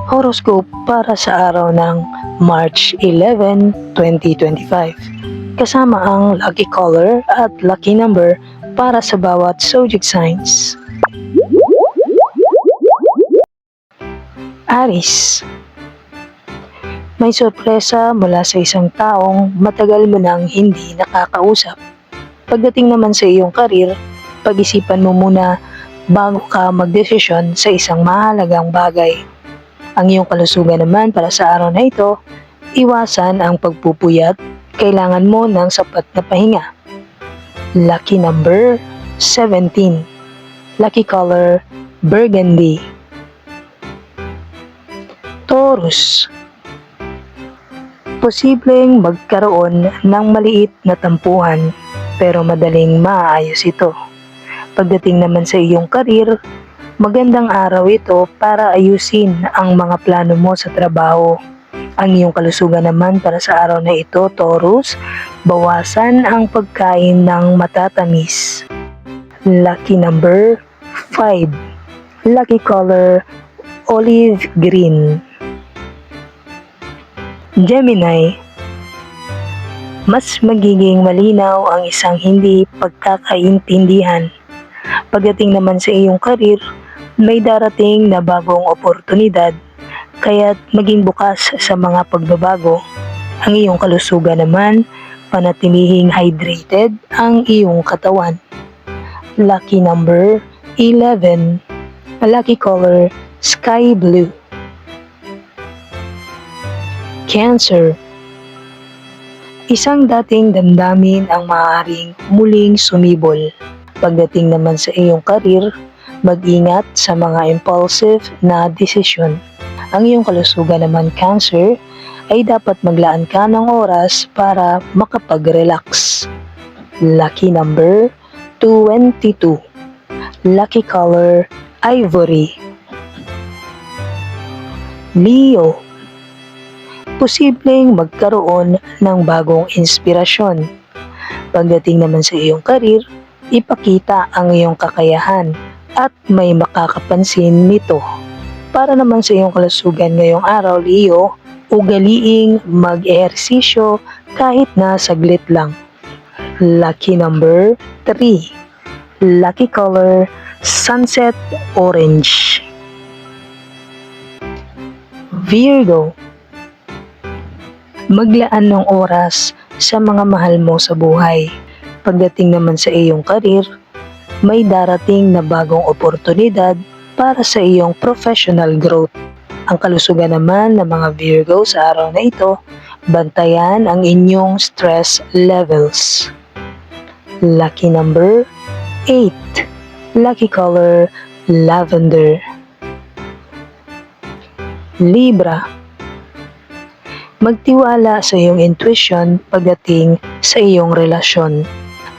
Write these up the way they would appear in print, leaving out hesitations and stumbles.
Horoscope para sa araw ng March 11, 2025. Kasama ang lucky color at lucky number para sa bawat zodiac signs. Aries. May sorpresa mula sa isang taong matagal mo nang hindi nakakausap. Pagdating naman sa iyong karir, pag-isipan mo muna bago ka magdesisyon sa isang mahalagang bagay. Ang iyong kalusugan naman para sa araw na ito, iwasan ang pagpupuyat, kailangan mo ng sapat na pahinga. Lucky number 17. Lucky color burgundy. Taurus. Posibleng magkaroon ng maliit na tampuhan pero madaling maayos ito. Pagdating naman sa iyong karir, magandang araw ito para ayusin ang mga plano mo sa trabaho. Ang iyong kalusugan naman para sa araw na ito, Taurus, bawasan ang pagkain ng matatamis. Lucky number 5. Lucky color olive green. Gemini. Mas magiging malinaw ang isang hindi pagkakaintindihan. Pagdating naman sa iyong karir, may darating na bagong oportunidad, kaya't maging bukas sa mga pagbabago. Ang iyong kalusugan naman, panatilihing hydrated ang iyong katawan. Lucky number 11. Lucky color sky blue. Cancer. Isang dating damdamin ang maaaring muling sumibol. Pagdating naman sa iyong karir, mag-ingat sa mga impulsive na desisyon. Ang iyong kalusugan naman, Cancer, ay dapat maglaan ka ng oras para makapag-relax. Lucky number 22. Lucky color ivory. Leo. Posibleng magkaroon ng bagong inspirasyon. Pagdating naman sa iyong karir, ipakita ang iyong kakayahan at may makakapansin nito. Para naman sa iyong kalusugan ngayong araw, Leo, ugaliing mag-ehersisyo kahit na saglit lang. Lucky number 3. Lucky color sunset orange. Virgo. Maglaan ng oras sa mga mahal mo sa buhay. Pagdating naman sa iyong karir, may darating na bagong oportunidad para sa iyong professional growth. Ang kalusugan naman ng mga Virgo sa araw na ito, bantayan ang inyong stress levels. Lucky number 8. Lucky color lavender. Libra. Magtiwala sa iyong intuition pagdating sa iyong relasyon.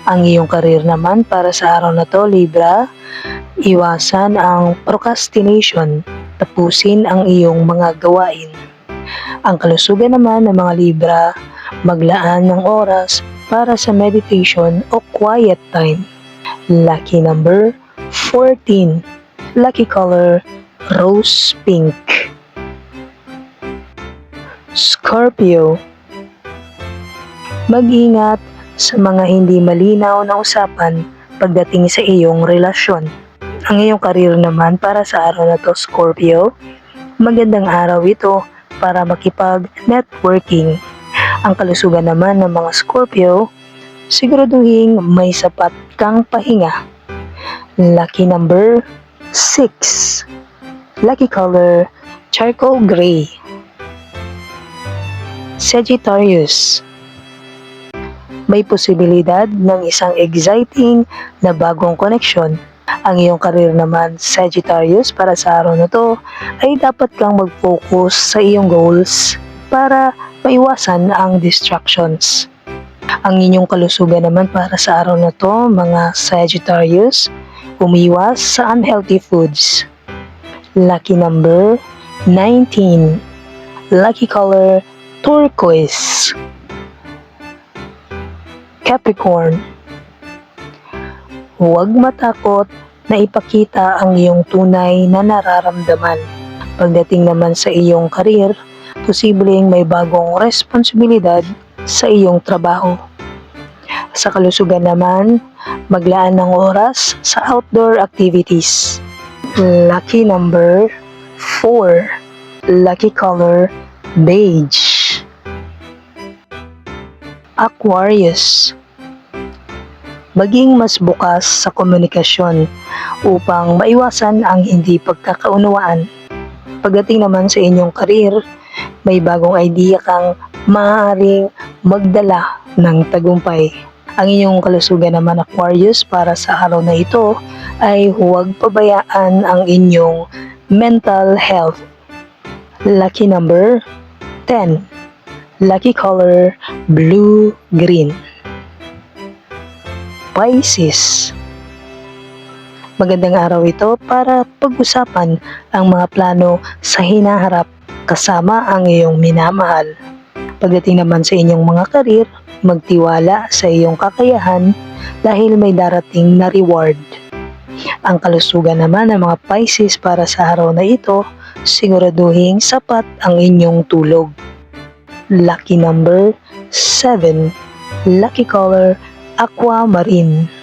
Ang iyong karir naman para sa araw na to, Libra, iwasan ang procrastination, tapusin ang iyong mga gawain. Ang kalusugan naman ng mga Libra, maglaan ng oras para sa meditation o quiet time. Lucky number 14. Lucky color rose pink. Scorpio. Mag-ingat sa mga hindi malinaw na usapan pagdating sa iyong relasyon. Ang iyong karir naman para sa araw na to, Scorpio, magandang araw ito para makipag-networking. Ang kalusugan naman ng mga Scorpio, siguraduhin may sapat kang pahinga. Lucky number 6. Lucky color charcoal gray. Sagittarius. May posibilidad ng isang exciting na bagong koneksyon. Ang iyong karir naman, Sagittarius, para sa araw na to, ay dapat kang mag-focus sa iyong goals para maiwasan ang distractions. Ang inyong kalusugan naman para sa araw na to, mga Sagittarius, umiwas sa unhealthy foods. Lucky number 19. Lucky color turquoise. Capricorn. Huwag matakot na ipakita ang iyong tunay na nararamdaman. Pagdating naman sa iyong karir, posibleng may bagong responsibilidad sa iyong trabaho. Sa kalusugan naman, maglaan ng oras sa outdoor activities. Lucky number 4. Lucky color, beige. Aquarius. Maging mas bukas sa komunikasyon upang maiwasan ang hindi pagkakaunawaan. Pagdating naman sa inyong karir, may bagong idea kang maaaring magdala ng tagumpay. Ang inyong kalusugan naman, Aquarius, para sa araw na ito ay huwag pabayaan ang inyong mental health. Lucky number 10. Lucky color, blue-green. Pisces. Magandang araw ito para pag-usapan ang mga plano sa hinaharap kasama ang iyong minamahal. Pagdating naman sa inyong mga karir, magtiwala sa iyong kakayahan dahil may darating na reward. Ang kalusugan naman ng mga Pisces para sa araw na ito, siguraduhing sapat ang inyong tulog. Lucky number 7. Lucky color, aquamarine.